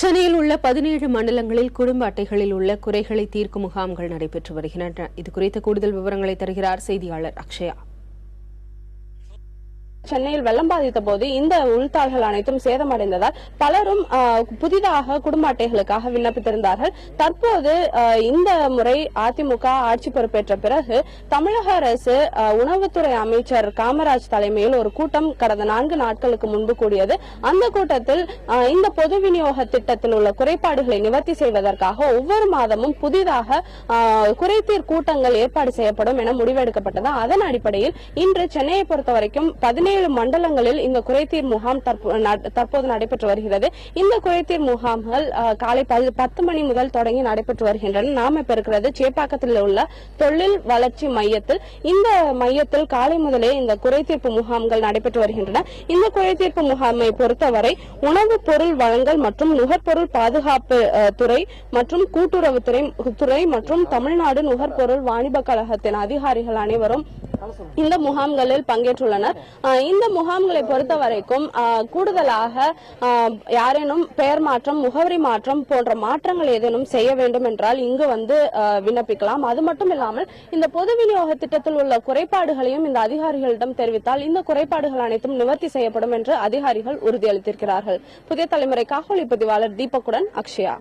சென்னையில் உள்ள 17 மண்டலங்களில் குடும்ப அட்டைகளில் உள்ள குறைகளை தீர்க்கும் முகாம்கள் நடைபெற்று வருகின்றன. இதுகுறித்த கூடுதல் விவரங்களை தருகிறார் செய்தியாளர் அக்ஷயா. சென்னையில் வெள்ளம் பாதித்த போது இந்த உள்தாள்கள் அனைத்தும் சேதமடைந்ததால் பலரும் புதிதாக குடும்ப அட்டைகளுக்காக விண்ணப்பித்திருந்தார்கள். தற்போது இந்த முறை அதிமுக ஆட்சி பொறுப்பேற்ற பிறகு தமிழக அரசு உணவுத்துறை அமைச்சர் காமராஜ் தலைமையில் ஒரு கூட்டம் கடந்த 4 நாட்களுக்கு முன்பு கூடியது. அந்த கூட்டத்தில் இந்த பொது விநியோக திட்டத்தில் உள்ள குறைபாடுகளை நிவர்த்தி செய்வதற்காக ஒவ்வொரு மாதமும் புதிதாக குறைதீர் கூட்டங்கள் ஏற்பாடு செய்யப்படும் என முடிவெடுக்கப்பட்டது. அதன் அடிப்படையில் இன்று சென்னையை பொறுத்தவரைக்கும் 17 மண்டலங்களில் இந்த குறைதீர் முகாம் தற்போது நடைபெற்று வருகிறது. இந்த குறைதீர் முகாம்கள் காலை 10 மணி முதல் தொடங்கி நடைபெற்று வருகின்றன. நாம இப்ப இருக்கிறது சேப்பாக்கத்தில் உள்ள தொழில் வளர்ச்சி மையத்தில். இந்த மையத்தில் காலை முதலே இந்த குறைதீர்ப்பு முகாம்கள் நடைபெற்று வருகின்றன. இந்த குறைதீர்ப்பு முகாமை பொறுத்தவரை உணவுப் பொருள் வழங்கல் மற்றும் நுகர்பொருள் பாதுகாப்பு துறை மற்றும் கூட்டுறவுத்துறை மற்றும் தமிழ்நாடு நுகர்பொருள் வாணிப கழகத்தின் அதிகாரிகள் அனைவரும் இந்த முகாம்களில் பங்கேற்றுள்ளனர். இந்த முகாம்களை பொறுத்தவரைக்கும் கூடுதலாக யாரேனும் பெயர் மாற்றம், முகவரி மாற்றம் போன்ற மாற்றங்கள் ஏதேனும் செய்ய வேண்டும் என்றால் இங்கு வந்து விண்ணப்பிக்கலாம். அது மட்டும் இல்லாமல் இந்த பொது விநியோக திட்டத்தில் உள்ள குறைபாடுகளையும் இந்த அதிகாரிகளிடம் தெரிவித்தால் இந்த குறைபாடுகள் அனைத்தும் நிவர்த்தி செய்யப்படும் என்று அதிகாரிகள் உறுதியளித்திருக்கிறார்கள். புதிய தலைமுறைக்காக ஒளிப்பதிவாளர் தீபக்குடன் அக்ஷயா.